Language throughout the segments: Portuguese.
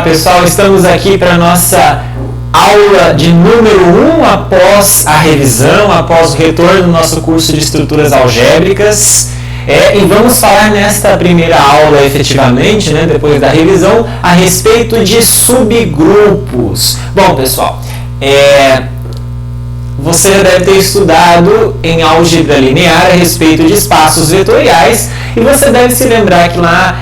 Olá pessoal, estamos aqui para a nossa aula de número 1 após a revisão, após o retorno do nosso curso de estruturas algébricas. E vamos falar nesta primeira aula efetivamente, depois da revisão, a respeito de subgrupos. Bom pessoal, você já deve ter estudado em álgebra linear a respeito de espaços vetoriais e você deve se lembrar que lá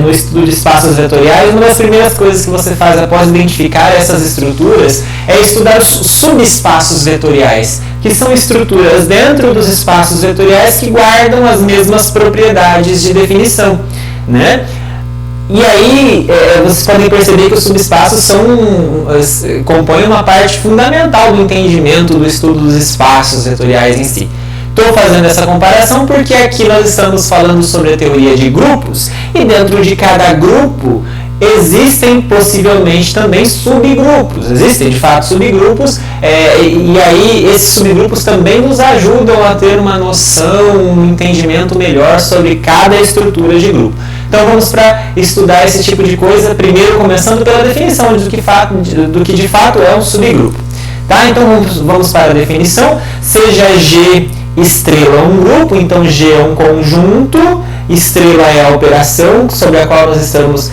no estudo de espaços vetoriais, uma das primeiras coisas que você faz após identificar essas estruturas é estudar os subespaços vetoriais, que são estruturas dentro dos espaços vetoriais que guardam as mesmas propriedades de definição, E aí, vocês podem perceber que os subespaços compõem uma parte fundamental do entendimento do estudo dos espaços vetoriais em si. Estou fazendo essa comparação porque aqui nós estamos falando sobre a teoria de grupos e dentro de cada grupo existem possivelmente também subgrupos. Existem de fato subgrupos e aí esses subgrupos também nos ajudam a ter uma noção, um entendimento melhor sobre cada estrutura de grupo. Então vamos para estudar esse tipo de coisa, primeiro começando pela definição do que de fato é um subgrupo. Tá? Então vamos para a definição, seja G estrela um grupo, então G é um conjunto, estrela é a operação sobre a qual nós estamos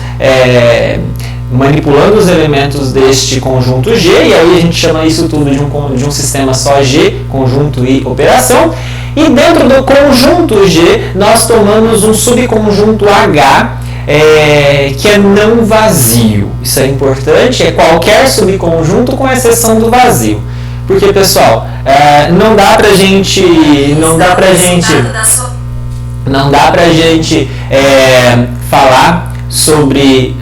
manipulando os elementos deste conjunto G, e aí a gente chama isso tudo de um sistema só G, conjunto e operação. E dentro do conjunto G, nós tomamos um subconjunto H, que é não vazio. Isso é importante, é qualquer subconjunto com exceção do vazio. Porque, pessoal, não dá pra gente falar sobre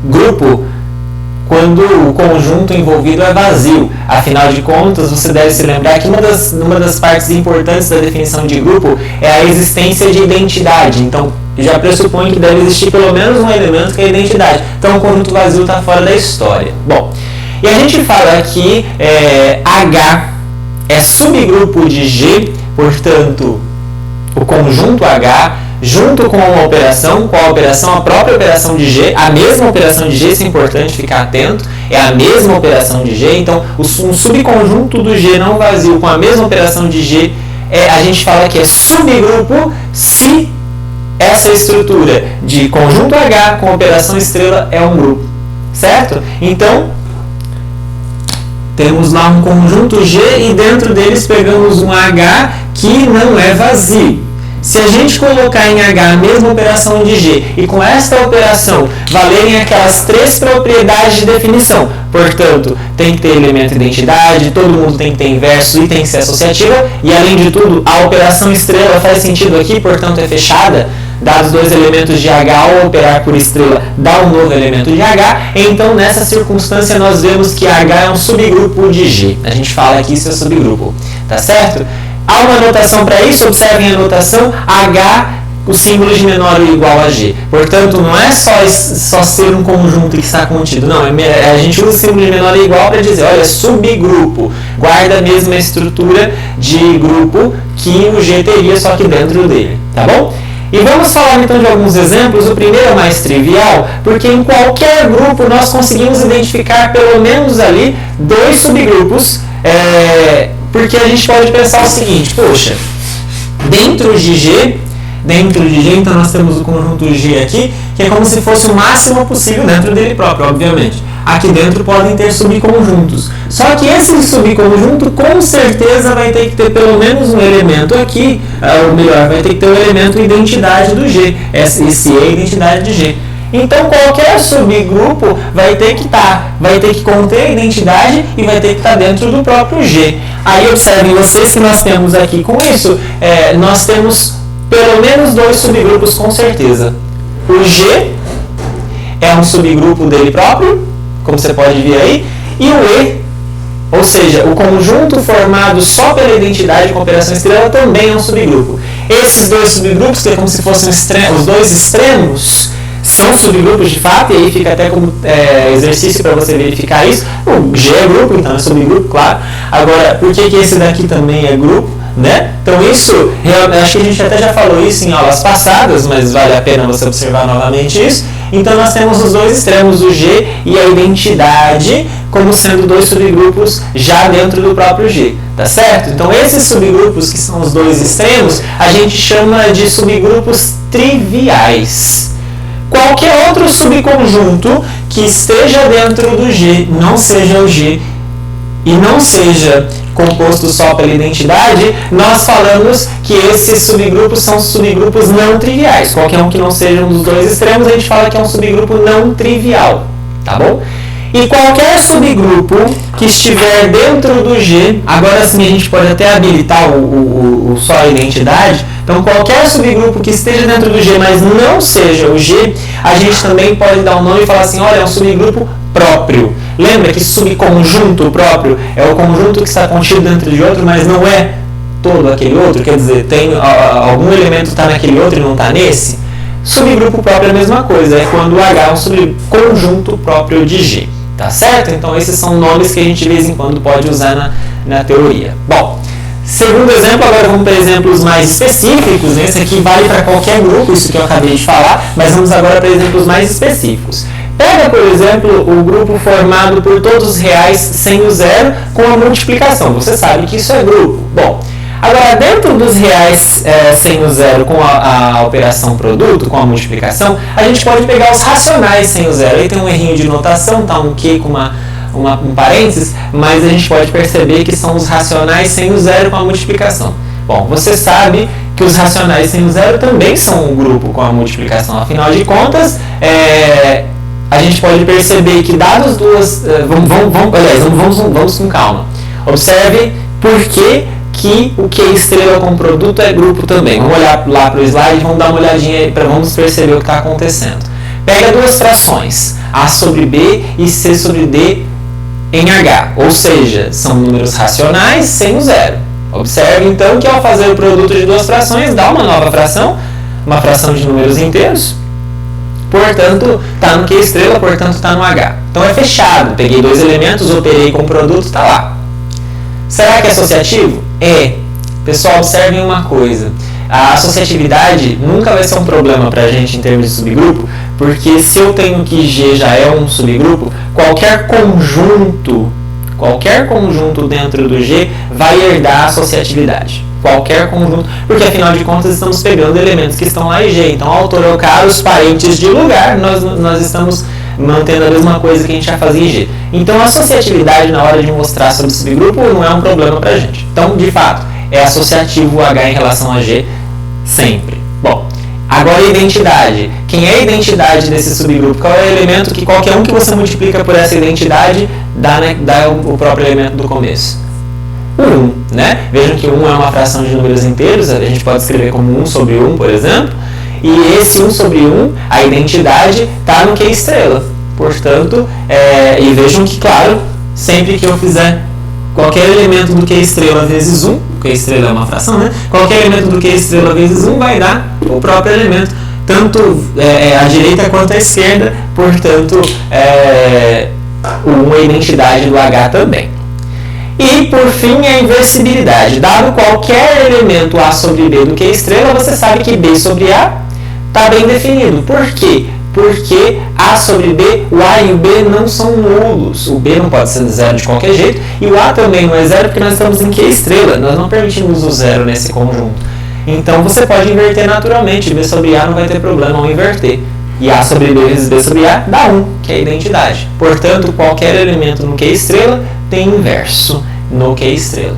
grupo quando o conjunto envolvido é vazio. Afinal de contas, você deve se lembrar que uma das partes importantes da definição de grupo é a existência de identidade. Então, já pressupõe que deve existir pelo menos um elemento que é a identidade. Então, o conjunto vazio está fora da história. Bom, e a gente fala que H é subgrupo de G, portanto, o conjunto H junto com uma operação, a própria operação de G, a mesma operação de G, isso é importante ficar atento, é a mesma operação de G, então um subconjunto do G não vazio com a mesma operação de G, a gente fala que é subgrupo se essa estrutura de conjunto H com operação estrela é um grupo, certo? Então, temos lá um conjunto G e dentro deles pegamos um H que não é vazio. Se a gente colocar em H a mesma operação de G e com esta operação valerem aquelas três propriedades de definição, portanto, tem que ter elemento identidade, todo mundo tem que ter inverso e tem que ser associativa, e além de tudo, a operação estrela faz sentido aqui, portanto é fechada, dados dois elementos de H ao operar por estrela dá um novo elemento de H, então nessa circunstância nós vemos que H é um subgrupo de G. A gente fala que isso é subgrupo, tá certo? Há uma notação para isso, observem a notação, H, o símbolo de menor ou igual a G. Portanto, não é só ser um conjunto que está contido, não, a gente usa o símbolo de menor ou igual para dizer, olha, subgrupo, guarda a mesma estrutura de grupo que o G teria, só que dentro dele, tá bom? E vamos falar então de alguns exemplos. O primeiro é mais trivial, porque em qualquer grupo nós conseguimos identificar pelo menos ali dois subgrupos, porque a gente pode pensar o seguinte, poxa, dentro de G, então nós temos o conjunto G aqui, que é como se fosse o máximo possível dentro dele próprio, obviamente. Aqui dentro podem ter subconjuntos. Só que esse subconjunto com certeza vai ter que ter pelo menos um elemento aqui, ou melhor, vai ter que ter um elemento identidade do G. Esse é a identidade de G. Então qualquer subgrupo vai ter que conter a identidade e vai ter que estar dentro do próprio G. Aí observem vocês que nós temos aqui com isso, nós temos pelo menos dois subgrupos com certeza. O G é um subgrupo dele próprio, como você pode ver aí, e o E, ou seja, o conjunto formado só pela identidade com operação estrela também é um subgrupo. Esses dois subgrupos, que é como se fossem os dois extremos, são subgrupos de fato, e aí fica até como exercício para você verificar isso. O G é grupo, então é subgrupo, claro. Agora, por que esse daqui também é grupo? Então isso, acho que a gente até já falou isso em aulas passadas, mas vale a pena você observar novamente isso. Então nós temos os dois extremos, o G e a identidade, como sendo dois subgrupos já dentro do próprio G, tá certo? Então esses subgrupos, que são os dois extremos, a gente chama de subgrupos triviais. Qualquer outro subconjunto que esteja dentro do G, não seja o G, e não seja composto só pela identidade, nós falamos que esses subgrupos são subgrupos não triviais. Qualquer um que não seja um dos dois extremos, a gente fala que é um subgrupo não trivial, tá bom? E qualquer subgrupo que estiver dentro do G, agora sim a gente pode até habilitar o só a identidade. Então qualquer subgrupo que esteja dentro do G, mas não seja o G, a gente também pode dar um nome e falar assim, olha, é um subgrupo próprio. Lembra que subconjunto próprio é o conjunto que está contido dentro de outro, mas não é todo aquele outro? Quer dizer, tem algum elemento está naquele outro e não está nesse? Subgrupo próprio é a mesma coisa, é quando o H é um subconjunto próprio de G. Tá certo? Então esses são nomes que a gente de vez em quando pode usar na teoria. Bom, segundo exemplo, agora vamos para exemplos mais específicos. Esse aqui vale para qualquer grupo, isso que eu acabei de falar, mas vamos agora para exemplos mais específicos. Pega, por exemplo, o grupo formado por todos os reais sem o zero com a multiplicação. Você sabe que isso é grupo. Bom, agora dentro dos reais sem o zero com a operação produto, com a multiplicação, a gente pode pegar os racionais sem o zero. Aí tem um errinho de notação, tá um Q com um parênteses, mas a gente pode perceber que são os racionais sem o zero com a multiplicação. Bom, você sabe que os racionais sem o zero também são um grupo com a multiplicação. Afinal de contas, a gente pode perceber que dadas duas... Vamos com calma. Observe por que o Q estrela com produto é grupo também. Vamos olhar lá para o slide e vamos dar uma olhadinha para vamos perceber o que está acontecendo. Pega duas frações, A sobre B e C sobre D em H. Ou seja, são números racionais sem o zero. Observe então que ao fazer o produto de duas frações, dá uma nova fração, uma fração de números inteiros. Portanto, está no Q estrela, portanto está no H. Então é fechado. Peguei dois elementos, operei com o produto, está lá. Será que é associativo? É. Pessoal, observem uma coisa. A associatividade nunca vai ser um problema para a gente em termos de subgrupo, porque se eu tenho que G já é um subgrupo, qualquer conjunto dentro do G vai herdar a associatividade. Qualquer conjunto, porque afinal de contas estamos pegando elementos que estão lá em G. Então, ao trocar os parentes de lugar, nós estamos mantendo a mesma coisa que a gente já fazia em G. Então, a associatividade na hora de mostrar sobre subgrupo não é um problema para a gente. Então, de fato, é associativo o H em relação a G sempre. Bom, agora a identidade. Quem é a identidade desse subgrupo? Qual é o elemento que qualquer um que você multiplica por essa identidade dá o próprio elemento do começo? O 1, né? Vejam que 1 é uma fração de números inteiros, a gente pode escrever como 1 sobre 1, por exemplo. E esse 1 sobre 1, a identidade, está no Q estrela. Portanto, e vejam que, claro, sempre que eu fizer qualquer elemento do Q estrela vezes 1, o Q estrela é uma fração, né? Qualquer elemento do Q estrela vezes 1 vai dar o próprio elemento, tanto à direita quanto à esquerda. Portanto, o 1 é a identidade do H também. E, por fim, a inversibilidade. Dado qualquer elemento A sobre B do Q estrela, você sabe que B sobre A está bem definido. Por quê? Porque A sobre B, o A e o B não são nulos. O B não pode ser zero de qualquer jeito. E o A também não é zero porque nós estamos em Q estrela. Nós não permitimos o zero nesse conjunto. Então, você pode inverter naturalmente. B sobre A não vai ter problema ao inverter. E A sobre B vezes B sobre A dá 1, que é a identidade. Portanto, qualquer elemento no Q estrela tem inverso no Q estrela.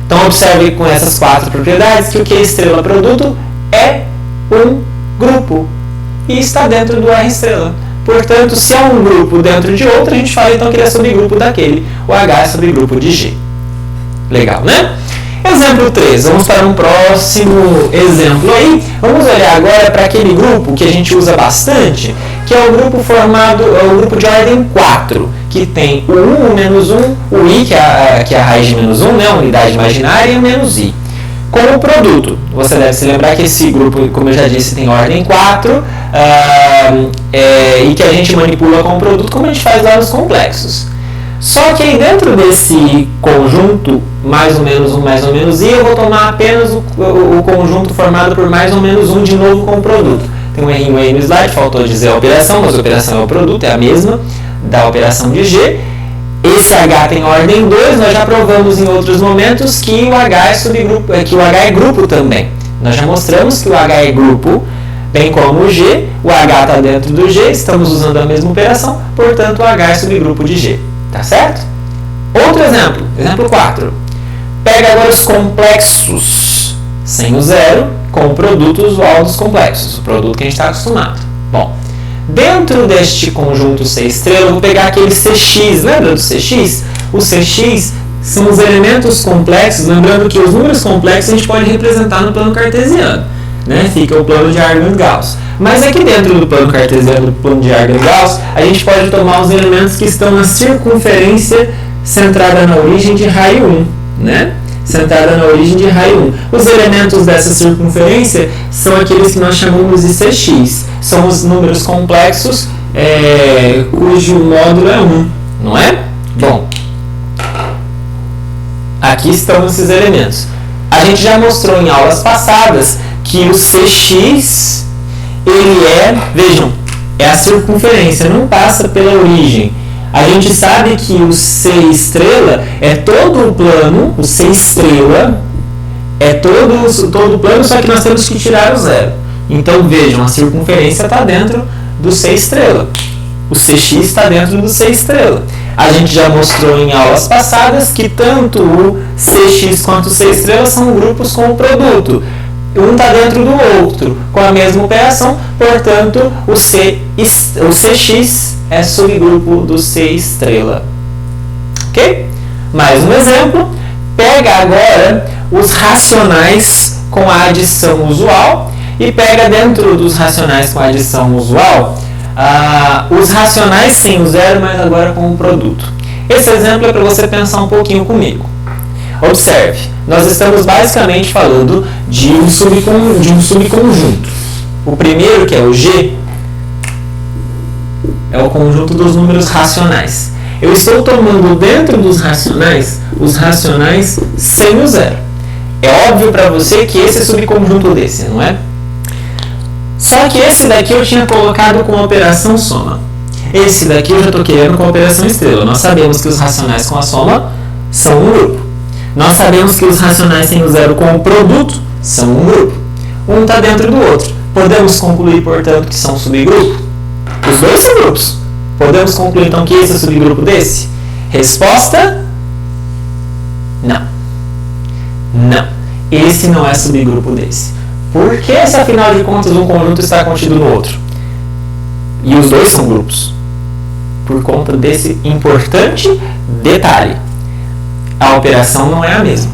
Então, observe com essas 4 propriedades que o Q estrela produto é um grupo e está dentro do R estrela. Portanto, se é um grupo dentro de outro, a gente fala então que ele é subgrupo daquele. O H é subgrupo de G. Legal, né? Exemplo 3, vamos para um próximo exemplo aí. Vamos olhar agora para aquele grupo que a gente usa bastante, que é o grupo o grupo de ordem 4, que tem o 1, o menos 1, o i, que é a raiz de menos 1, né, a unidade imaginária, e o menos i. Como produto, você deve se lembrar que esse grupo, como eu já disse, tem ordem 4, e que a gente manipula com o produto como a gente faz lá nos complexos. Só que aí dentro desse conjunto, mais ou menos 1, mais ou menos i, eu vou tomar apenas o conjunto formado por mais ou menos 1 de novo com o produto. tem um errinho aí no slide, faltou dizer a operação, mas a operação é o produto, é a mesma da operação de G. Esse H tem ordem 2, nós já provamos em outros momentos que o H é subgrupo, que o H é grupo também. Nós já mostramos que o H é grupo, bem como o G, o H está dentro do G, estamos usando a mesma operação, portanto o H é subgrupo de G, tá certo? Outro exemplo, exemplo 4. Pega agora os complexos sem o zero com o produto usual dos complexos, o produto que a gente está acostumado. Bom, dentro deste conjunto C estrela, eu vou pegar aquele CX, lembra do CX? O CX são os elementos complexos, lembrando que os números complexos a gente pode representar no plano cartesiano, né? Fica o plano de Argand-Gauss. Mas aqui dentro do plano cartesiano, do plano de Argand-Gauss, a gente pode tomar os elementos que estão na circunferência centrada na origem de raio 1, né? Centrada na origem de raio 1. Os elementos dessa circunferência são aqueles que nós chamamos de CX. São os números complexos cujo módulo é 1, não é? Bom, aqui estão esses elementos. A gente já mostrou em aulas passadas que o CX, ele vejam, é a circunferência, não passa pela origem. A gente sabe que o C estrela é todo o plano, o C estrela é todo o plano, só que nós temos que tirar o zero. Então vejam, a circunferência está dentro do C estrela. O CX está dentro do C estrela. A gente já mostrou em aulas passadas que tanto o CX quanto o C estrela são grupos com o produto. Um está dentro do outro, com a mesma operação, portanto, o CX é subgrupo do C estrela. Ok? Mais um exemplo. Pega agora os racionais com a adição usual e pega dentro dos racionais com a adição usual os racionais sem o zero, mas agora com o produto. Esse exemplo é para você pensar um pouquinho comigo. Observe, nós estamos basicamente falando de um subconjunto. O primeiro, que é o G, é o conjunto dos números racionais. Eu estou tomando dentro dos racionais, os racionais sem o zero. É óbvio para você que esse é subconjunto desse, não é? Só que esse daqui eu tinha colocado com a operação soma. Esse daqui eu já estou querendo com a operação estrela. Nós sabemos que os racionais com a soma são um grupo. Nós sabemos que os racionais sem o zero com o produto são um grupo. Um está dentro do outro. Podemos concluir, portanto, que são subgrupos? Os dois são grupos. Podemos concluir, então, que esse é subgrupo desse? Resposta: não. Não. Esse não é subgrupo desse. Por que, se afinal de contas, um conjunto está contido no outro? E os dois são grupos. Por conta desse importante detalhe. A operação não é a mesma.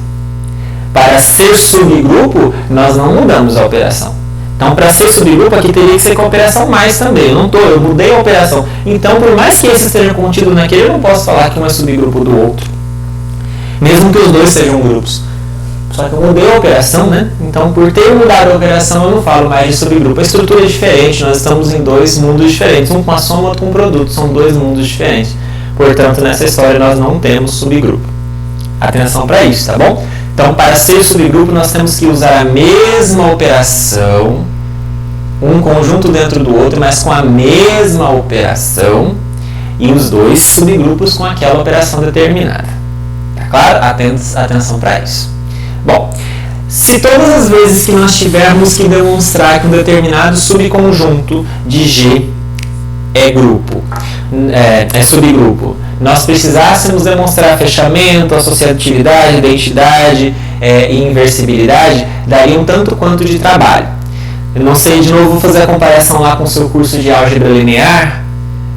Para ser subgrupo, nós não mudamos a operação. Então, para ser subgrupo, aqui teria que ser com a operação mais também. Eu mudei a operação. Então, por mais que esse esteja contido naquele, eu não posso falar que um é subgrupo do outro. Mesmo que os dois sejam grupos. Só que eu mudei a operação, né? Então, por ter mudado a operação, eu não falo mais de subgrupo. A estrutura é diferente, nós estamos em dois mundos diferentes. Um com a soma, outro com o produto. São dois mundos diferentes. Portanto, nessa história, nós não temos subgrupo. Atenção para isso, tá bom? Então, para ser subgrupo, nós temos que usar a mesma operação, um conjunto dentro do outro, mas com a mesma operação, e os dois subgrupos com aquela operação determinada. Tá claro? Atenção para isso. Bom, se todas as vezes que nós tivermos que demonstrar que um determinado subconjunto de G é subgrupo, nós precisássemos demonstrar fechamento, associatividade, identidade e inversibilidade, daria um tanto quanto de trabalho. Eu não sei, de novo, vou fazer a comparação lá com o seu curso de álgebra linear.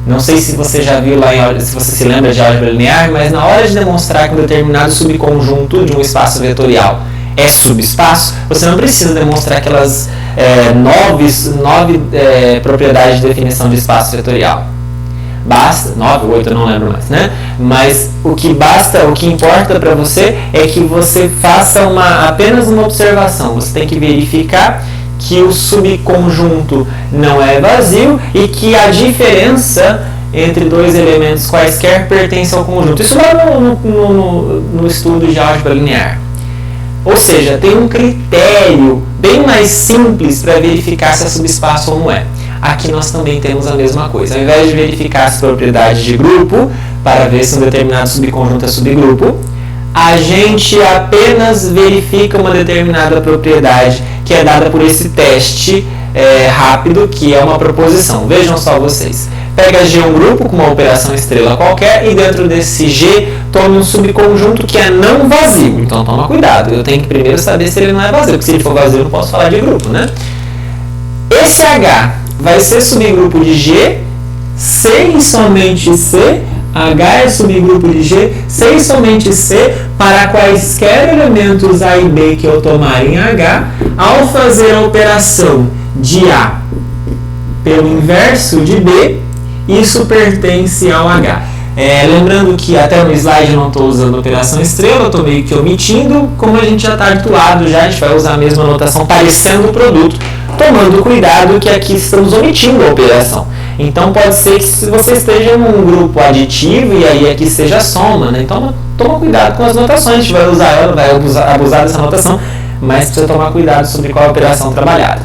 Não sei se você já viu lá, se você se lembra de álgebra linear, mas na hora de demonstrar que um determinado subconjunto de um espaço vetorial é subespaço, você não precisa demonstrar aquelas 9 propriedades de definição de espaço vetorial. Basta, 9 ou 8, eu não lembro mais, né? Mas o que importa para você é que você faça apenas uma observação. Você tem que verificar que o subconjunto não é vazio e que a diferença entre dois elementos quaisquer pertence ao conjunto. Isso lá no estudo de álgebra linear. Ou seja, tem um critério bem mais simples para verificar se é subespaço ou não é. Aqui nós também temos a mesma coisa. Ao invés de verificar as propriedades de grupo, para ver se um determinado subconjunto é subgrupo, a gente apenas verifica uma determinada propriedade que é dada por esse teste rápido, que é uma proposição. Vejam só vocês. Pega G um grupo com uma operação estrela qualquer e dentro desse G tome um subconjunto que é não vazio. Então toma cuidado, eu tenho que primeiro saber se ele não é vazio, porque se ele for vazio eu não posso falar de grupo, né? Esse H vai ser subgrupo de G, C e somente C. H é subgrupo de G, C e somente C, para quaisquer elementos A e B que eu tomar em H, ao fazer a operação de A pelo inverso de B, isso pertence ao H. Lembrando que até no slide eu não estou usando operação estrela, eu estou meio que omitindo, como a gente já está habituado, a gente vai usar a mesma notação parecendo o produto, tomando cuidado que aqui estamos omitindo a operação. Então pode ser que você esteja num grupo aditivo e aí aqui seja soma, né? Então toma cuidado com as notações, a gente vai usar ela, vai abusar dessa notação, mas precisa tomar cuidado sobre qual é a operação trabalhada.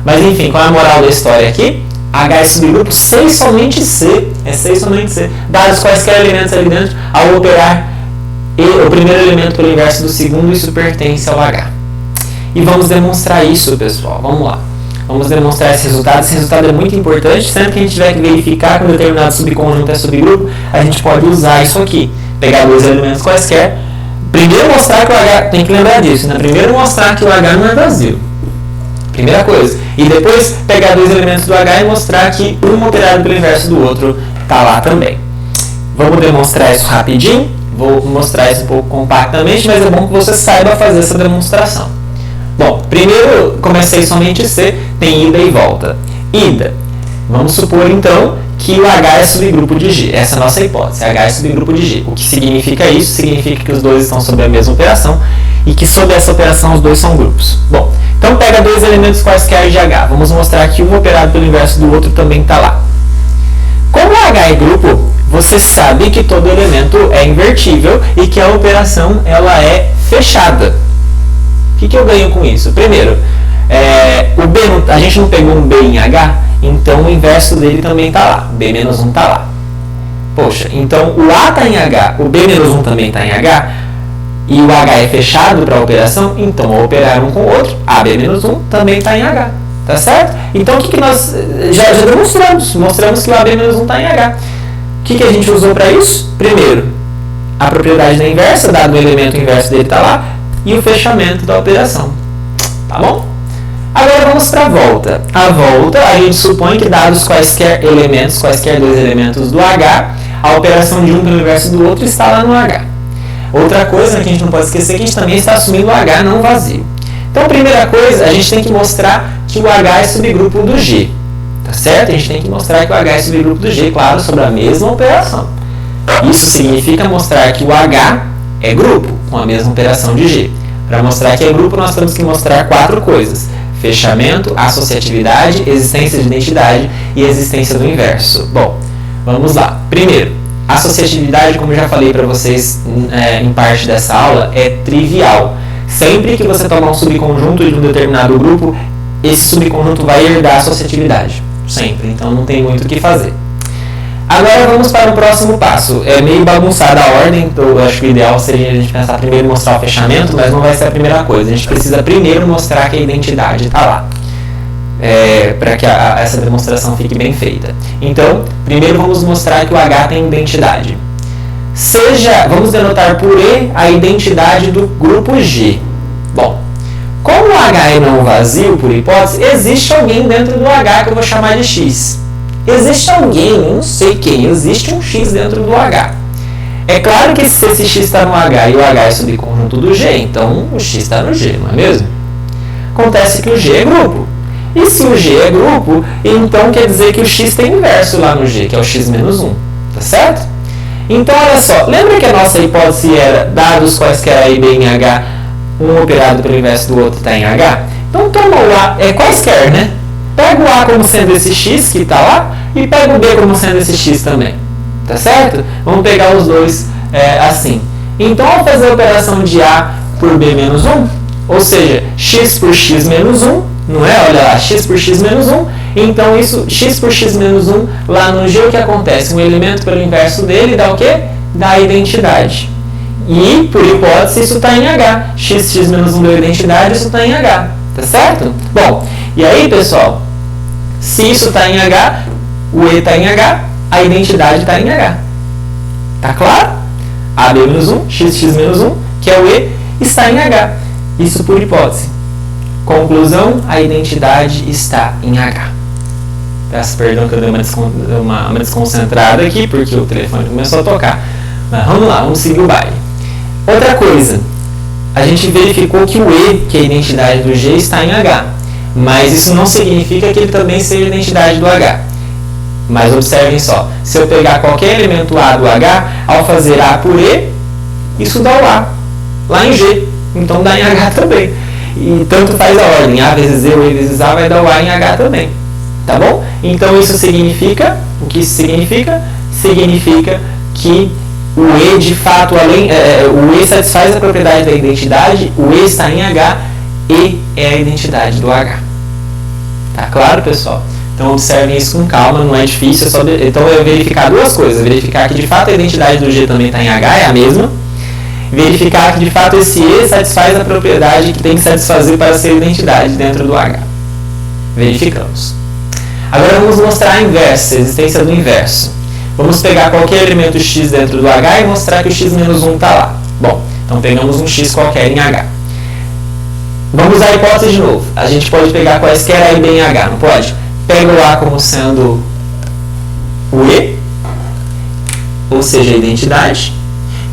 Mas enfim, qual é a moral da história aqui? H é subgrupo C e somente C, C e somente C, dados quaisquer elementos ali dentro, ao operar o primeiro elemento pelo inverso do segundo, isso pertence ao H. E vamos demonstrar isso, pessoal, vamos lá. Vamos demonstrar esse resultado. Esse resultado é muito importante. Sempre que a gente tiver que verificar que um determinado subconjunto é subgrupo, a gente pode usar isso aqui. Pegar dois elementos quaisquer. Primeiro mostrar que o H... Tem que lembrar disso, né? Primeiro mostrar que o H não é vazio. Primeira coisa. E depois pegar dois elementos do H e mostrar que um operado pelo inverso do outro está lá também. Vamos demonstrar isso rapidinho. Vou mostrar isso um pouco compactamente, mas é bom que você saiba fazer essa demonstração. Bom, primeiro comecei somente C, tem ida e volta. Ida. Vamos supor então que o H é subgrupo de G. Essa é a nossa hipótese. H é subgrupo de G. O que significa isso? Significa que os dois estão sob a mesma operação e que sob essa operação os dois são grupos. Bom, então pega dois elementos quaisquer de H. Vamos mostrar que um operado pelo inverso do outro também está lá. Como o H é grupo, você sabe que todo elemento é invertível e que a operação ela é fechada. O que eu ganho com isso? Primeiro, o B, a gente não pegou um B em H, então o inverso dele também está lá. B-1 está lá. Poxa, então o A está em H, o B-1 também está em H, e o H é fechado para a operação, então ao operar um com o outro, AB-1 também está em H. Tá certo? Então o que nós já demonstramos? Mostramos que o AB-1 está em H. O que a gente usou para isso? Primeiro, a propriedade da inversa, dado o elemento inverso dele está lá, e o fechamento da operação. Tá bom? Agora vamos para a volta. A volta, a gente supõe que dados quaisquer elementos, quaisquer dois elementos do H, a operação de um pelo inverso do outro está lá no H. Outra coisa que a gente não pode esquecer é que a gente também está assumindo o H não vazio. Então, a primeira coisa, a gente tem que mostrar que o H é subgrupo do G. Tá certo? A gente tem que mostrar que o H é subgrupo do G, claro, sobre a mesma operação. Isso significa mostrar que o H é grupo, com a mesma operação de G. Para mostrar que é grupo, nós temos que mostrar 4 coisas. Fechamento, associatividade, existência de identidade e existência do inverso. Bom, vamos lá. Primeiro, associatividade, como eu já falei para vocês em parte dessa aula, é trivial. Sempre que você tomar um subconjunto de um determinado grupo, esse subconjunto vai herdar a associatividade. Sempre. Então não tem muito o que fazer. Agora vamos para o próximo passo. É meio bagunçada a ordem, então eu acho que o ideal seria a gente pensar primeiro em mostrar o fechamento, mas não vai ser a primeira coisa. A gente precisa primeiro mostrar que a identidade está lá, para que essa demonstração fique bem feita. Então, primeiro vamos mostrar que o H tem identidade. Vamos denotar por E a identidade do grupo G. Bom, como o H é não vazio, por hipótese, existe alguém dentro do H que eu vou chamar de X. Existe alguém, eu não sei quem, existe um X dentro do H. É claro que se esse X está no H e o H é subconjunto do G, então o X está no G, não é mesmo? Acontece que o G é grupo. E se o G é grupo, então quer dizer que o X tem inverso lá no G, que é o X-1, tá certo? Então, olha só, lembra que a nossa hipótese era, dados quaisquer A e B em H, um operado pelo inverso do outro está em H? Então, toma o A, quaisquer, né? Pega o A como sendo esse X que está lá e pega o B como sendo esse X também. Tá certo? Vamos pegar os dois assim. Então, ao fazer a operação de A por B-1, Ou seja, x por x menos 1, não é? Olha lá, x por x menos 1. Então, isso, x por x menos 1, lá no G, o que acontece? Um elemento pelo inverso dele dá o quê? Dá a identidade. E, por hipótese, isso está em H. X menos 1 deu a identidade, isso está em H. Tá certo? Bom, e aí, pessoal, se isso está em H, o E está em H, a identidade está em H. Tá claro? AB menos 1, x menos 1, que é o E, está em H. Isso por hipótese. Conclusão, a identidade está em H. Peço perdão que eu dei uma desconcentrada aqui, porque o telefone começou a tocar. Mas vamos lá, vamos seguir o baile. Outra coisa, a gente verificou que o E, que é a identidade do G, está em H. Mas isso não significa que ele também seja a identidade do H. Mas observem só, se eu pegar qualquer elemento A do H, ao fazer A por E, isso dá o A, lá em G. Então dá em H também. E tanto faz a ordem, A vezes E ou E vezes A vai dar o A em H também. Tá bom? Então isso significa, o que isso significa? Significa que o E de fato, o E satisfaz a propriedade da identidade, o E está em H, E é a identidade do H. Tá claro, pessoal? Então observem isso com calma, não é difícil, então eu verificar duas coisas, verificar que de fato a identidade do G também está em H, é a mesma, verificar que de fato esse E satisfaz a propriedade que tem que satisfazer para ser identidade dentro do H. Verificamos. Agora vamos mostrar a inversa, a existência do inverso. Vamos pegar qualquer elemento x dentro do H e mostrar que o x menos 1 está lá. Bom, então pegamos um x qualquer em H. Vamos usar a hipótese de novo. A gente pode pegar quaisquer A e B em H, não pode? Pega o A como sendo o E, ou seja, a identidade,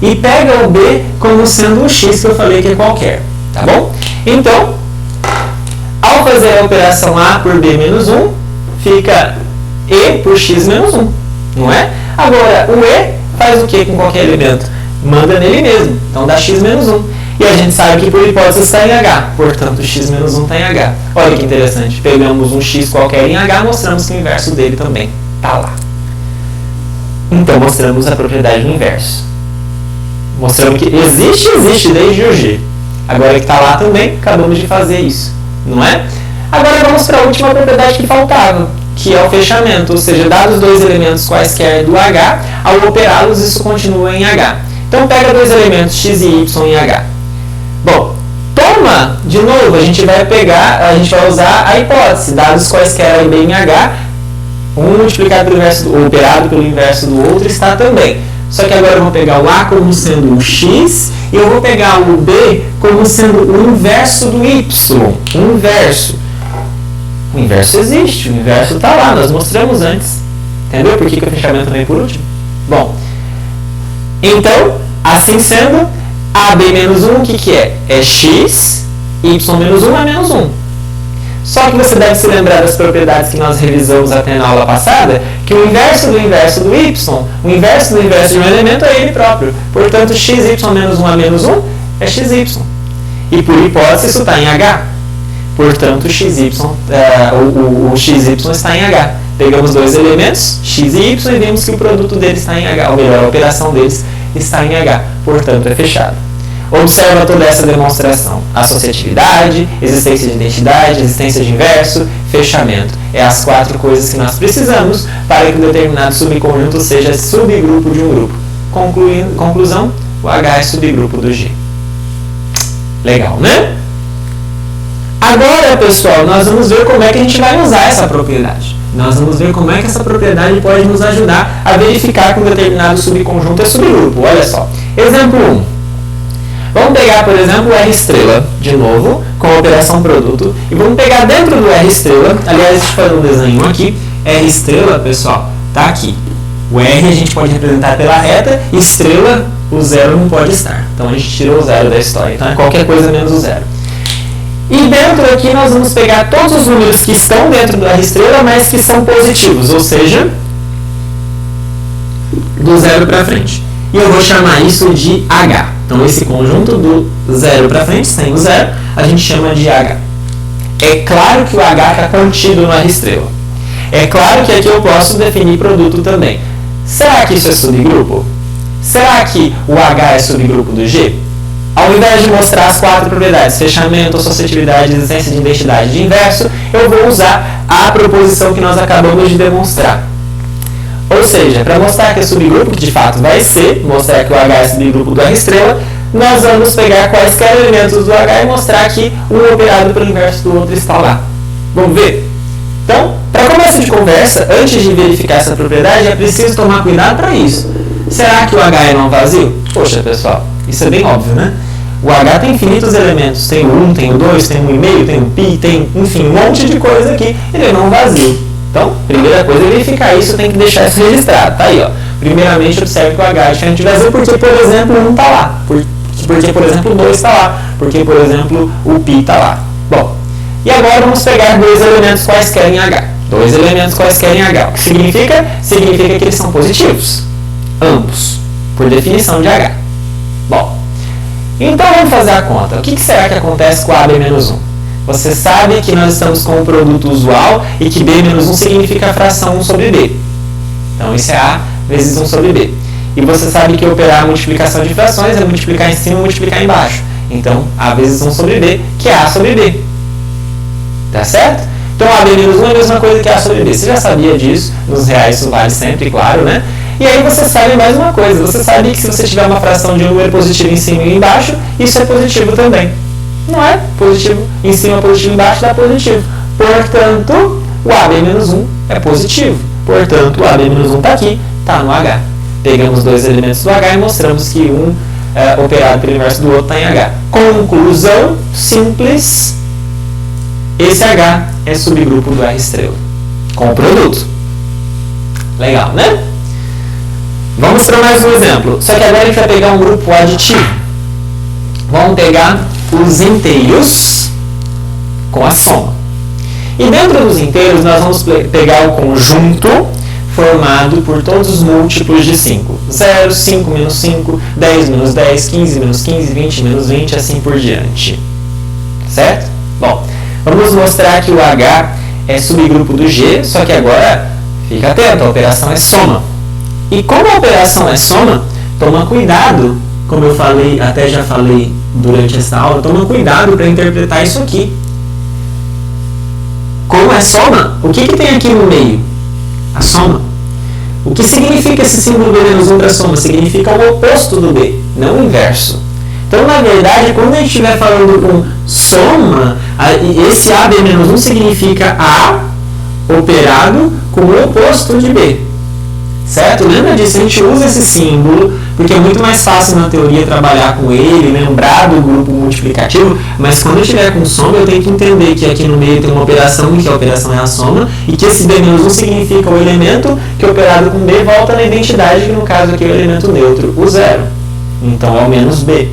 e pega o B como sendo o x que eu falei que é qualquer. Tá bom? Então, ao fazer a operação A por B menos 1, fica E por x menos 1, não é? Agora, o E faz o que com qualquer elemento? Manda nele mesmo, então dá x menos 1. E a gente sabe que por hipótese está em H, portanto x menos 1 está em H. Olha que interessante, pegamos um x qualquer em H, mostramos que o inverso dele também está lá. Então mostramos a propriedade do inverso. Mostramos que existe desde o G. Agora que está lá também, acabamos de fazer isso, não é? Agora vamos para a última propriedade que faltava, que é o fechamento, ou seja, dados dois elementos quaisquer do H, ao operá-los isso continua em H. Então pega dois elementos x e y em H. Bom, toma, de novo, a gente vai usar a hipótese, dados quaisquer A e B em H, um multiplicado pelo inverso ou operado pelo inverso do outro está também. Só que agora eu vou pegar o A como sendo o x e eu vou pegar o B como sendo o inverso do y, o inverso. O inverso existe, o inverso está lá, nós mostramos antes. Entendeu por que o fechamento vem por último? Bom, então, assim sendo, AB menos 1, o que é? É x, y menos 1 é menos 1. Só que você deve se lembrar das propriedades que nós revisamos até na aula passada, que o inverso do y, o inverso do inverso de um elemento é ele próprio. Portanto, xy menos 1 a menos 1 é xy. E por hipótese, isso está em H. Portanto, o xy está em H. Pegamos dois elementos, x e y, e vimos que o produto deles está em H, ou melhor, a operação deles está em H. Portanto, é fechado. Observa toda essa demonstração. Associatividade, existência de identidade, existência de inverso, fechamento. É as quatro coisas que nós precisamos para que um determinado subconjunto seja subgrupo de um grupo. Conclusão, o H é subgrupo do G. Legal, né? Agora, pessoal, nós vamos ver como é que a gente vai usar essa propriedade. Nós vamos ver como é que essa propriedade pode nos ajudar a verificar que um determinado subconjunto é subgrupo. Olha só. Exemplo 1. Vamos pegar, por exemplo, o R estrela, de novo, com a operação produto. E vamos pegar dentro do R estrela, aliás, deixa eu fazer um desenho aqui. R estrela, pessoal, tá aqui. O R a gente pode representar pela reta, estrela, o zero não pode estar. Então a gente tirou o zero da história. Então é qualquer coisa menos o zero. E dentro aqui nós vamos pegar todos os números que estão dentro do R estrela, mas que são positivos, ou seja, do zero para frente. E eu vou chamar isso de H. Então esse conjunto do zero para frente, sem o zero, a gente chama de H. É claro que o H está contido no R estrela. É claro que aqui eu posso definir produto também. Será que isso é subgrupo? Será que o H é subgrupo do G? Ao invés de mostrar as 4 propriedades, fechamento, associatividade, existência de identidade de inverso, eu vou usar a proposição que nós acabamos de demonstrar. Ou seja, para mostrar que é subgrupo, que de fato vai ser, mostrar que o H é subgrupo do R estrela, nós vamos pegar quaisquer elementos do H e mostrar que um operado pelo inverso do outro está lá. Vamos ver? Então, para começo de conversa, antes de verificar essa propriedade, é preciso tomar cuidado para isso. Será que o H é não vazio? Poxa, pessoal, isso é bem óbvio, né? O H tem infinitos elementos. Tem o 1, tem o 2, tem o 1,5, tem o π, tem, enfim, um monte de coisa aqui. Ele é não vazio. Então, primeira coisa é verificar isso, tem que deixar isso registrado. Tá aí, ó. Primeiramente, observe que o H é diferente de vazio porque, por exemplo, o 1 está lá. Porque, por exemplo, o 2 está lá. Porque, por exemplo, o π está lá. Bom, e agora vamos pegar 2 elementos quaisquer em H. 2 elementos quaisquer em H. O que significa? Significa que eles são positivos. Ambos. Por definição de H. Bom, então vamos fazer a conta. O que será que acontece com AB-1? Você sabe que nós estamos com o produto usual e que B-1 significa a fração 1 sobre B. Então isso é A vezes 1 sobre B. E você sabe que operar a multiplicação de frações é multiplicar em cima e multiplicar embaixo. Então A vezes 1 sobre B, que é A sobre B. Tá certo? Então AB-1 é a mesma coisa que A sobre B. Você já sabia disso, nos reais isso vale sempre, claro, né? E aí você sabe mais uma coisa, você sabe que se você tiver uma fração de um número positivo em cima e embaixo, isso é positivo também. Não é? Positivo em cima, positivo embaixo dá positivo. Portanto, o AB-1 é positivo. Portanto, o AB-1 está aqui, está no H. Pegamos 2 elementos do H e mostramos que um operado pelo inverso do outro está em H. Conclusão simples, esse H é subgrupo do R estrela, com o produto. Legal, né? Vamos para mais um exemplo. Só que agora a gente vai pegar um grupo aditivo. Vamos pegar os inteiros com a soma. E dentro dos inteiros nós vamos pegar o conjunto formado por todos os múltiplos de 5. 0, 5 menos 5, 10 menos 10, 15 menos 15, 20 menos 20, assim por diante. Certo? Bom, vamos mostrar que o H é subgrupo do G, só que agora, fica atento, a operação é soma. E como a operação é soma, toma cuidado, como eu falei, até já falei durante essa aula, toma cuidado para interpretar isso aqui. Como é soma, o que tem aqui no meio? A soma. O que significa esse símbolo B menos 1 para soma? Significa o oposto do B, não o inverso. Então, na verdade, quando a gente estiver falando com soma, esse AB menos 1 significa A operado com o oposto de B. Certo? Lembra disso? A gente usa esse símbolo porque é muito mais fácil na teoria trabalhar com ele, lembrar do grupo multiplicativo, mas quando eu estiver com soma eu tenho que entender que aqui no meio tem uma operação, que a operação é a soma, e que esse B-1 significa o elemento que operado com B volta na identidade, que no caso aqui é o elemento neutro, o 0. Então é o menos B.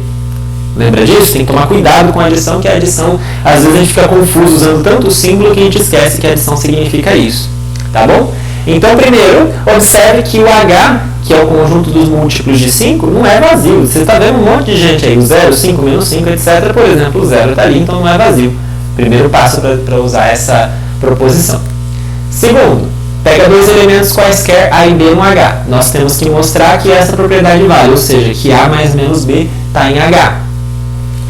Lembra disso? Tem que tomar cuidado com a adição, que a adição, às vezes a gente fica confuso usando tanto o símbolo que a gente esquece que a adição significa isso. Tá bom? Então, primeiro, observe que o H, que é o conjunto dos múltiplos de 5, não é vazio. Você está vendo um monte de gente aí, o 0, 5, menos 5, etc. Por exemplo, o 0 está ali, então não é vazio. Primeiro passo para usar essa proposição. Segundo, pega 2 elementos quaisquer A e B no H. Nós temos que mostrar que essa propriedade vale, ou seja, que A mais menos B está em H.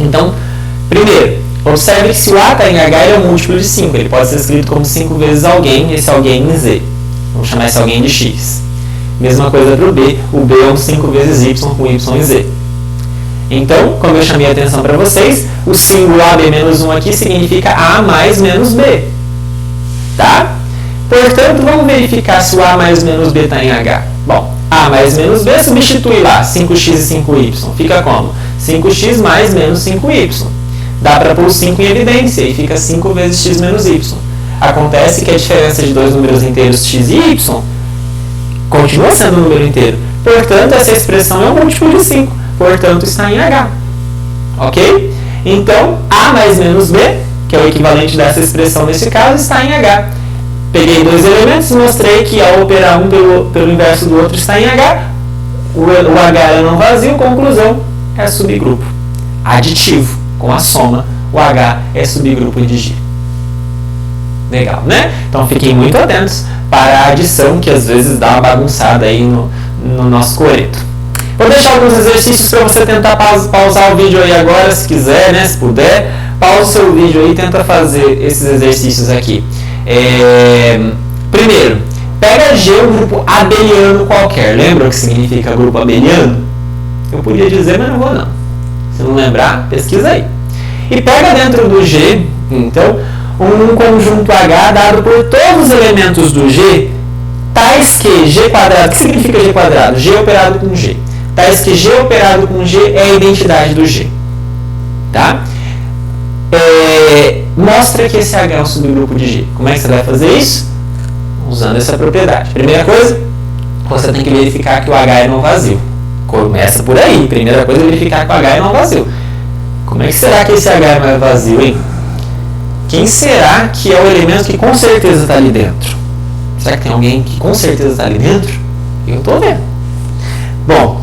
Então, primeiro, observe que se o A está em H, ele é um múltiplo de 5. Ele pode ser escrito como 5 vezes alguém, esse alguém em Z. Vamos chamar esse alguém de X. Mesma coisa para o B. O B é um 5 vezes Y com Y e Z. Então, como eu chamei a atenção para vocês, o símbolo AB-1 aqui significa A mais menos B. Tá? Portanto, vamos verificar se o A mais menos B está em H. Bom, A mais menos B substitui lá 5x e 5y. Fica como? 5x mais menos 5y. Dá para pôr o 5 em evidência e fica 5 vezes x menos y. Acontece que a diferença de dois números inteiros x e y continua sendo um número inteiro. Portanto, essa expressão é um múltiplo de 5. Portanto, está em H. Ok? Então, A mais menos B, que é o equivalente dessa expressão nesse caso, está em H. Peguei 2 elementos e mostrei que ao operar um pelo inverso do outro está em H. O H é não vazio, conclusão, é subgrupo aditivo. Com a soma, o H é subgrupo de G. Legal, né? Então fiquem muito atentos para a adição, que às vezes dá uma bagunçada aí no nosso coreto. Vou deixar alguns exercícios para você tentar pausar o vídeo aí agora, se quiser, né? Se puder, pausa o seu vídeo aí e tenta fazer esses exercícios aqui. Primeiro, pega G, um grupo abeliano qualquer. Lembra o que significa grupo abeliano? Eu podia dizer, mas não vou não. Se não lembrar, pesquisa aí. E pega dentro do G, então, um conjunto H dado por todos os elementos do G, tais que G quadrado, o que significa G quadrado? G operado com G. Tais que G operado com G é a identidade do G. Tá? Mostra que esse H é um subgrupo de G. Como é que você vai fazer isso? Usando essa propriedade. Primeira coisa, você tem que verificar que o H é não vazio. Começa por aí. Primeira coisa é verificar que o H é não vazio. Como é que será que esse H não é vazio, hein? Quem será que é o elemento que com certeza está ali dentro? Será que tem alguém que com certeza está ali dentro? Eu estou vendo. Bom,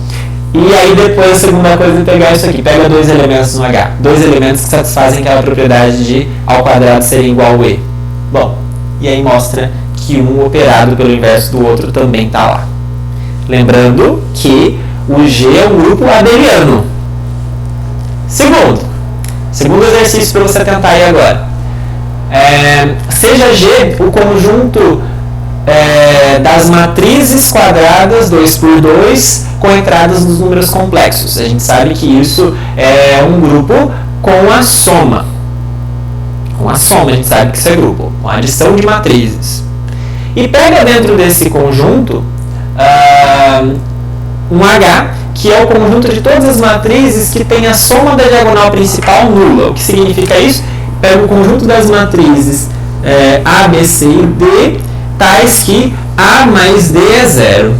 e aí depois a segunda coisa é pegar isso aqui. Pega dois elementos no H. Dois elementos que satisfazem aquela propriedade de ao quadrado ser igual a E. Bom, e aí mostra que um operado pelo inverso do outro também está lá. Lembrando que o G é um grupo abeliano. Segundo exercício para você tentar aí agora. Seja G o conjunto das matrizes quadradas 2 por 2 com entradas nos números complexos. A gente sabe que isso é um grupo com a soma. Com a soma a gente sabe que isso é grupo. Com a adição de matrizes. E pega dentro desse conjunto um H, que é o conjunto de todas as matrizes que tem a soma da diagonal principal nula. O que significa isso? Pega o conjunto das matrizes A, B, C e D, tais que A mais D é zero.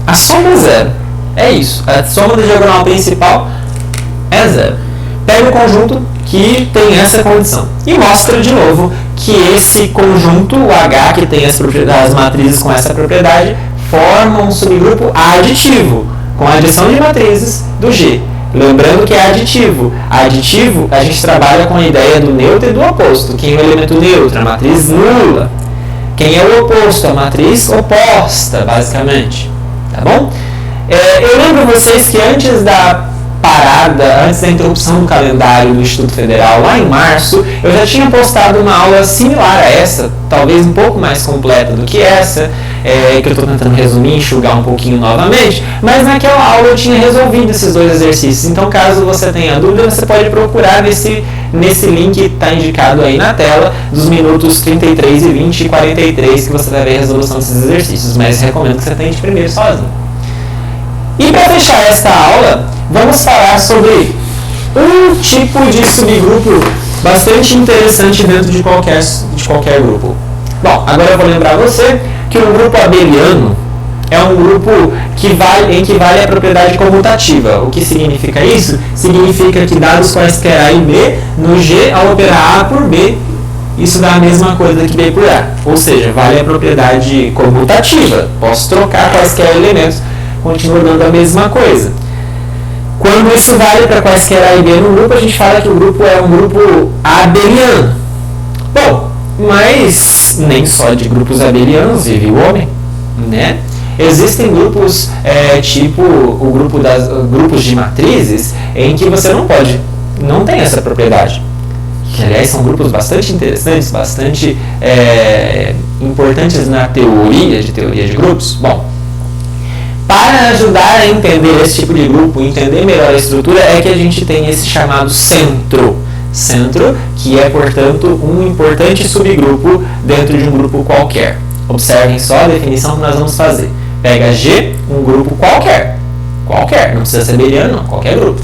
A soma é zero. É isso. A soma da diagonal principal é zero. Pega o conjunto que tem essa condição. E mostra de novo que esse conjunto, o H, que tem as matrizes com essa propriedade, forma um subgrupo aditivo, com a adição de matrizes do G. Lembrando que é aditivo. Aditivo, a gente trabalha com a ideia do neutro e do oposto. Quem é o elemento neutro? A matriz nula. Quem é o oposto? A matriz oposta, basicamente. Tá bom? Eu lembro vocês que antes da interrupção do calendário do Instituto Federal, lá em março, eu já tinha postado uma aula similar a essa, talvez um pouco mais completa do que essa, que eu estou tentando resumir, enxugar um pouquinho novamente, mas naquela aula eu tinha resolvido esses dois exercícios. Então, caso você tenha dúvida, você pode procurar nesse link que está indicado aí na tela, dos minutos 33 e 20 e 43, que você vai ver a resolução desses exercícios, mas recomendo que você tente primeiro sozinho. E para fechar esta aula, vamos falar sobre um tipo de subgrupo bastante interessante dentro de qualquer grupo. Bom, agora eu vou lembrar você que um grupo abeliano é um grupo em que vale a propriedade comutativa. O que significa isso? Significa que dados quaisquer A e B, no G, ao operar A por B, isso dá a mesma coisa que B por A. Ou seja, vale a propriedade comutativa. Posso trocar quaisquer elementos, continua dando a mesma coisa. Quando isso vale para quaisquer A e B no grupo, a gente fala que o grupo é um grupo abeliano. Bom, mas nem só de grupos abelianos vive o homem, né? Existem grupos tipo o grupo grupos de matrizes em que você não tem essa propriedade. Que, aliás, são grupos bastante interessantes, bastante importantes na teoria de grupos. Bom, para ajudar a entender esse tipo de grupo, entender melhor a estrutura, é que a gente tem esse chamado centro. Centro, que é, portanto, um importante subgrupo dentro de um grupo qualquer. Observem só a definição que nós vamos fazer. Pega G, um grupo qualquer. Qualquer, não precisa ser abeliano, não, qualquer grupo.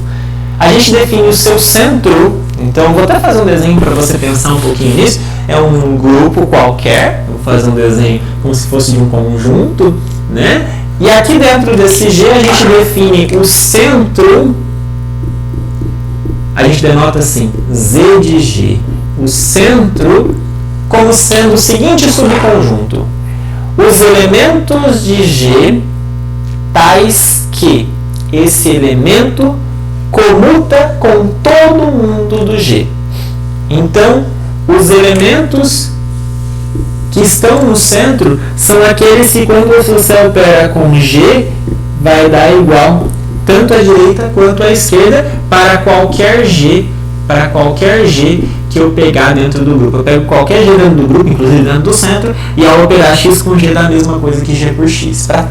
A gente define o seu centro, então vou até fazer um desenho para você pensar um pouquinho nisso. É um grupo qualquer, vou fazer um desenho como se fosse de um conjunto, né? E aqui dentro desse G a gente define o centro, a gente denota assim, Z de G, o centro como sendo o seguinte subconjunto: os elementos de G tais que esse elemento comuta com todo mundo do G. Então, os elementos que estão no centro são aqueles que, quando você opera com G, vai dar igual tanto à direita quanto à esquerda para qualquer G que eu pegar dentro do grupo. Eu pego qualquer G dentro do grupo, inclusive dentro do centro, e ao operar X com G dá a mesma coisa que G por X. Para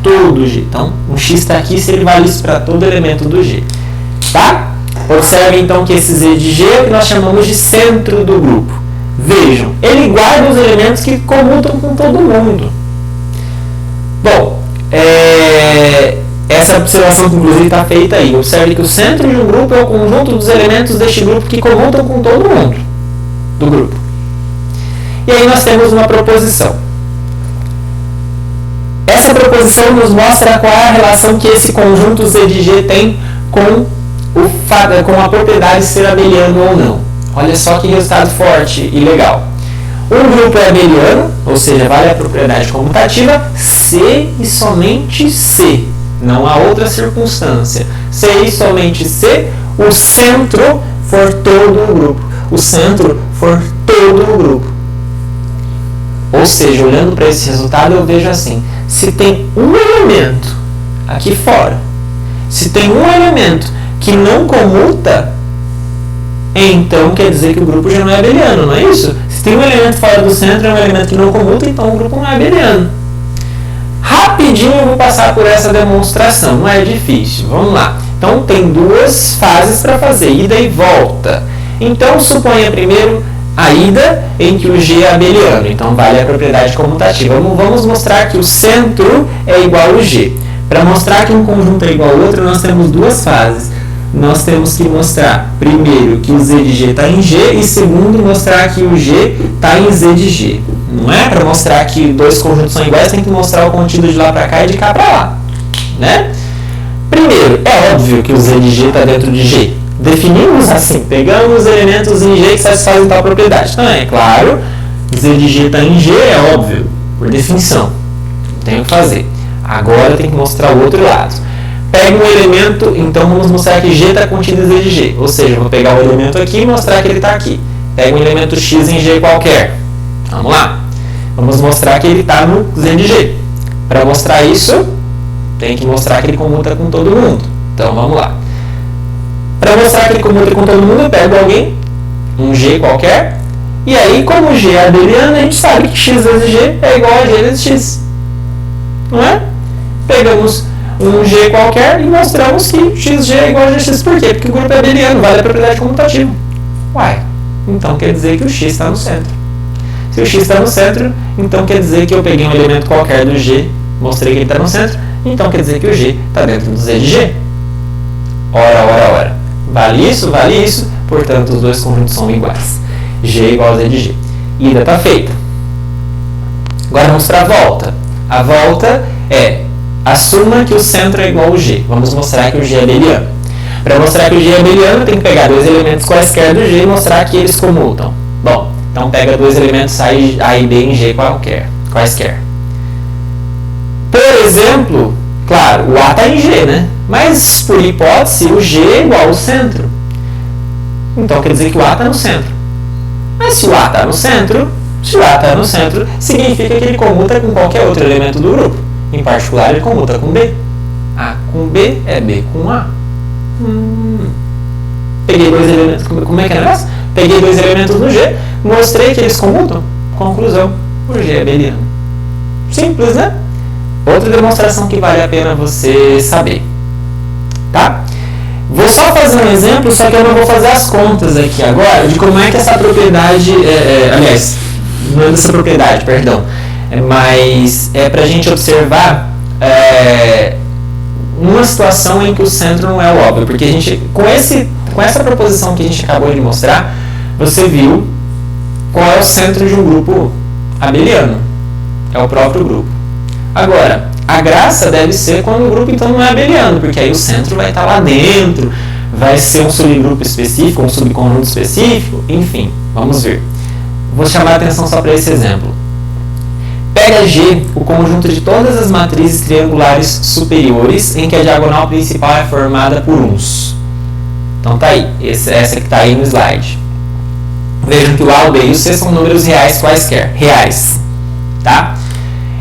todo G. Então, um X está aqui se ele vale isso para todo elemento do G. Tá? Observe então que esse Z de G é o que nós chamamos de centro do grupo. Vejam, ele guarda os elementos que comutam com todo mundo. Bom, essa observação que inclusive está feita aí. Observe que o centro de um grupo é o conjunto dos elementos deste grupo que comutam com todo mundo do grupo. E aí nós temos uma proposição. Essa proposição nos mostra qual é a relação que esse conjunto Z de G tem com a propriedade de ser abeliano ou não. Olha só que resultado forte e legal. Um grupo é abeliano, ou seja, vale a propriedade comutativa, se e somente se. Não há outra circunstância. Se e somente se o centro for todo o grupo. O centro for todo o grupo. Ou seja, olhando para esse resultado, eu vejo assim. Se tem um elemento aqui fora, se tem um elemento que não comuta, então quer dizer que o grupo já não é abeliano, não é isso? Se tem um elemento fora do centro, é um elemento que não comuta, então o grupo não é abeliano. Rapidinho eu vou passar por essa demonstração, não é difícil. Vamos lá. Então tem duas fases para fazer, ida e volta. Então suponha primeiro a ida em que o G é abeliano, então vale a propriedade comutativa. Vamos mostrar que o centro é igual ao G. Para mostrar que um conjunto é igual ao outro, nós temos duas fases. Nós temos que mostrar, primeiro, que o Z de G está em G e, segundo, mostrar que o G está em Z de G. Não é para mostrar que dois conjuntos são iguais, tem que mostrar o contínuo de lá para cá e de cá para lá. Né? Primeiro, é óbvio que o Z de G está dentro de G. Definimos assim, pegamos os elementos em G que satisfazem tal propriedade. Então, é claro, Z de G está em G, é óbvio, por definição. Não tenho o que fazer. Agora eu tenho que mostrar o outro lado. Pega um elemento, então vamos mostrar que G está contido em Z de G. Ou seja, eu vou pegar o elemento aqui e mostrar que ele está aqui. Pega um elemento X em G qualquer. Vamos lá. Vamos mostrar que ele está no Z de G. Para mostrar isso, tem que mostrar que ele comuta com todo mundo. Então, vamos lá. Para mostrar que ele comuta com todo mundo, eu pego alguém, um G qualquer. E aí, como G é abeliano, a gente sabe que X vezes G é igual a G vezes X. Não é? Pegamos um G qualquer e mostramos que XG é igual a GX. Por quê? Porque o grupo é abeliano, vale a propriedade comutativa. Uai, então quer dizer que o X está no centro. Se o X está no centro, então quer dizer que eu peguei um elemento qualquer do G, mostrei que ele está no centro, então quer dizer que o G está dentro do Z de G. Ora. Vale isso, portanto os dois conjuntos são iguais. G é igual a Z de G. Ida está feita. Agora vamos para a volta. A volta é: assuma que o centro é igual ao G. Vamos mostrar que o G é abeliano. Para mostrar que o G é abeliano, eu tenho que pegar dois elementos quaisquer do G e mostrar que eles comutam. Bom, então pega dois elementos A e B em G quaisquer. Por exemplo, claro, o A está em G, né? Mas, por hipótese, o G é igual ao centro. Então quer dizer que o A está no centro. Mas se o A está no centro, significa que ele comuta com qualquer outro elemento do grupo. Em particular, ele comuta com B. A com B é B com A. Peguei dois elementos. Como é que é o negócio? Peguei dois elementos no G, mostrei que eles comutam. Conclusão: o G é abeliano. Simples, né? Outra demonstração que vale a pena você saber. Tá? Vou só fazer um exemplo, só que eu não vou fazer as contas aqui agora de como é que essa propriedade. Aliás, não é dessa propriedade, perdão. Mas é para a gente observar uma situação em que o centro não é o óbvio. Porque a gente, com essa proposição que a gente acabou de mostrar, você viu qual é o centro de um grupo abeliano. É o próprio grupo. Agora, a graça deve ser quando o grupo então não é abeliano, porque aí o centro vai estar lá dentro, vai ser um subgrupo específico, um subconjunto específico, enfim, vamos ver. Vou chamar a atenção só para esse exemplo. Pega G, o conjunto de todas as matrizes triangulares superiores em que a diagonal principal é formada por uns. Então tá aí, essa que está aí no slide. Vejam que o A, o B e o C são números reais quaisquer, reais. Tá?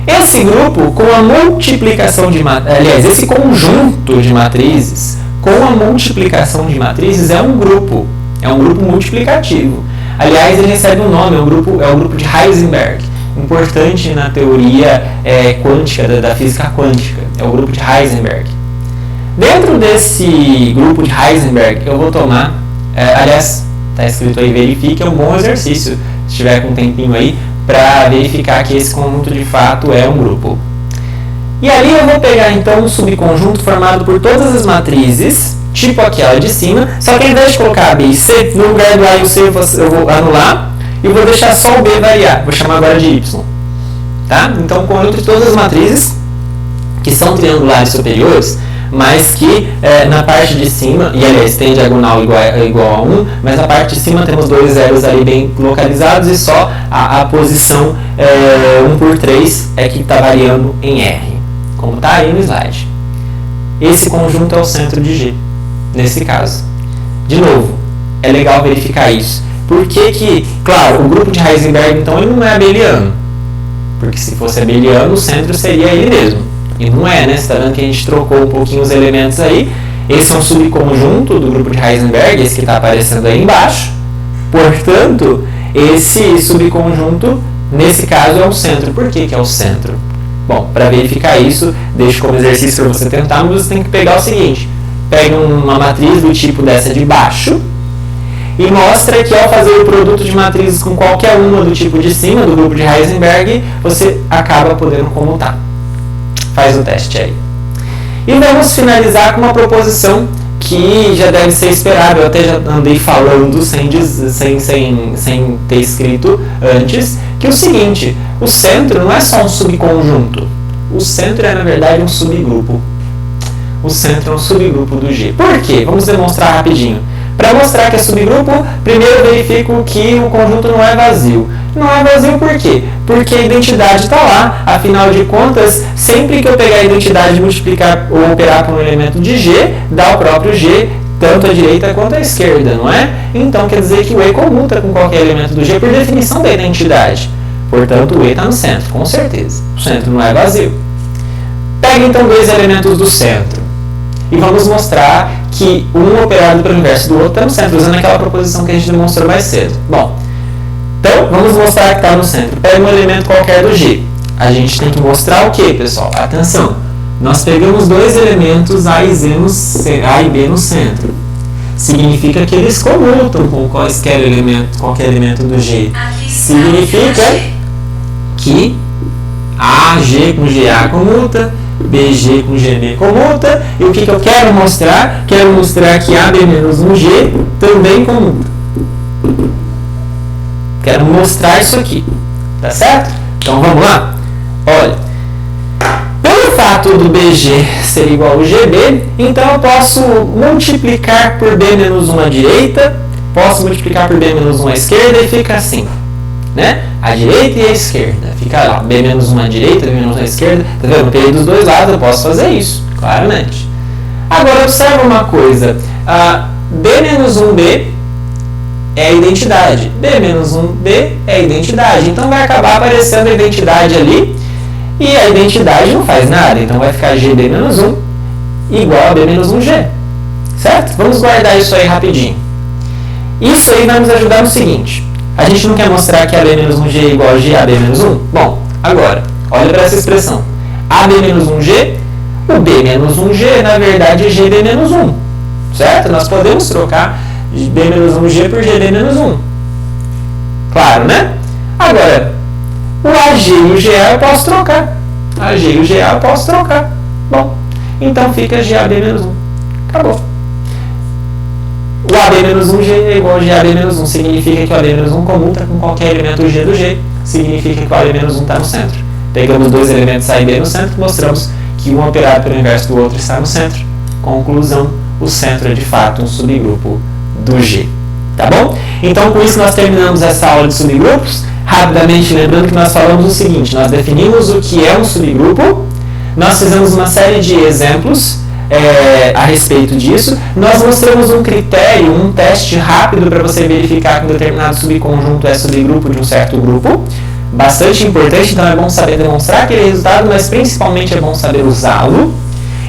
Esse Esse grupo, com a multiplicação de matrizes, esse conjunto de matrizes, com a multiplicação de matrizes, é um grupo multiplicativo. Aliás, ele recebe um nome, é o grupo de Heisenberg, importante na teoria quântica, da física quântica, é o grupo de Heisenberg. Dentro desse grupo de Heisenberg, eu vou tomar, aliás, está escrito aí, verifique, é um bom exercício, se tiver com um tempinho aí, para verificar que esse conjunto de fato é um grupo. E ali eu vou pegar então um subconjunto formado por todas as matrizes, tipo aquela de cima, só que ao invés de colocar B e C, no lugar do A e o C eu vou anular e vou deixar só o B variar, vou chamar agora de Y. Tá? Então o conjunto de todas as matrizes que são triangulares superiores, mas que na parte de cima, e aliás tem diagonal igual a 1, mas na parte de cima temos dois zeros ali bem localizados e só a posição 1 por 3 é que está variando em R, como está aí no slide. Esse conjunto é o centro de G, nesse caso. De novo, é legal verificar isso. Por que, claro, o grupo de Heisenberg então ele não é abeliano, porque se fosse abeliano o centro seria ele mesmo. E não é, né? Você está vendo que a gente trocou um pouquinho os elementos aí. Esse é um subconjunto do grupo de Heisenberg, esse que está aparecendo aí embaixo. Portanto, esse subconjunto, nesse caso, é o centro. Por que é o centro? Bom, para verificar isso, deixo como exercício para você tentar, mas você tem que pegar o seguinte. Pega uma matriz do tipo dessa de baixo e mostra que ao fazer o produto de matrizes com qualquer uma do tipo de cima, do grupo de Heisenberg, você acaba podendo comutar. Faz o teste aí. E vamos finalizar com uma proposição que já deve ser esperada. Eu até já andei falando sem ter escrito antes, que é o seguinte: o centro não é só um subconjunto. O centro é, na verdade, um subgrupo. O centro é um subgrupo do G. Por quê? Vamos demonstrar rapidinho. Para mostrar que é subgrupo, primeiro eu verifico que o conjunto não é vazio. Não é vazio por quê? Porque a identidade está lá, afinal de contas, sempre que eu pegar a identidade e multiplicar ou operar por um elemento de G, dá o próprio G, tanto à direita quanto à esquerda, não é? Então quer dizer que o E comuta com qualquer elemento do G por definição da identidade. Portanto, o E está no centro, com certeza. O centro não é vazio. Pega então dois elementos do centro e vamos mostrar que um operado pelo inverso do outro está no centro, usando aquela proposição que a gente demonstrou mais cedo. Bom, então vamos mostrar que está no centro. Pega um elemento qualquer do G. A gente tem que mostrar o que, pessoal? Atenção! Nós pegamos dois elementos A e B no centro. Significa que eles comutam com qualquer elemento do G. Significa que AG com GA comuta, BG com GB comuta, e o que eu quero mostrar? Quero mostrar que AB menos 1G também comuta. Quero mostrar isso aqui, tá certo? Então vamos lá? Olha, pelo fato do BG ser igual ao GB, então eu posso multiplicar por B menos 1 à direita, posso multiplicar por B menos 1 à esquerda e fica assim, né? A direita e a esquerda. Fica lá, B menos 1 à direita, B menos 1 à esquerda. Tá vendo? Eu peguei dos dois lados, eu posso fazer isso, claramente. Agora, observa uma coisa. B menos 1B é a identidade. B menos 1B é a identidade. Então, vai acabar aparecendo a identidade ali. E a identidade não faz nada. Então, vai ficar GB menos 1 igual a B menos 1G. Certo? Vamos guardar isso aí rapidinho. Isso aí vai nos ajudar no seguinte. A gente não quer mostrar que AB menos 1G é igual a GAB menos 1? Bom, agora, olha para essa expressão. AB menos 1G, o B menos 1G, na verdade, é GB menos 1. Certo? Nós podemos trocar B menos 1G por GB menos 1. Claro, né? Agora, o AG e o GA eu posso trocar. AG e o GA eu posso trocar. Bom, então fica GAB menos 1. Acabou. O AB menos 1G é igual a GAB menos 1. Significa que o AB menos 1 comuta com qualquer elemento G do G. Significa que o AB menos 1 está no centro. Pegamos dois elementos A e B no centro, mostramos que um operado pelo inverso do outro está no centro. Conclusão, o centro é de fato um subgrupo do G. Tá bom? Então, com isso, nós terminamos essa aula de subgrupos. Rapidamente, lembrando que nós falamos o seguinte, nós definimos o que é um subgrupo, nós fizemos uma série de exemplos a respeito disso, nós mostramos um critério, um teste rápido para você verificar que um determinado subconjunto é subgrupo de um certo grupo. bastante importante, então é bom saber demonstrar aquele resultado, mas principalmente é bom saber usá-lo.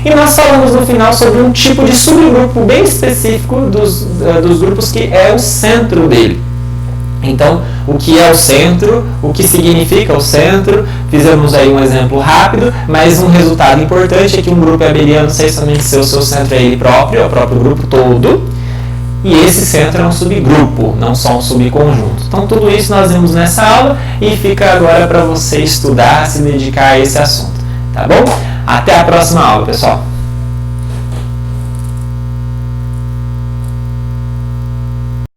E nós falamos no final sobre um tipo de subgrupo bem específico dos grupos que é o centro dele. Então, o que é o centro, o que significa o centro, fizemos aí um exemplo rápido, mas um resultado importante é que um grupo abeliano, sem somente ser o seu centro é ele próprio, é o próprio grupo todo, e esse centro é um subgrupo, não só um subconjunto. Então, tudo isso nós vimos nessa aula e fica agora para você estudar, se dedicar a esse assunto, tá bom? Até a próxima aula, pessoal!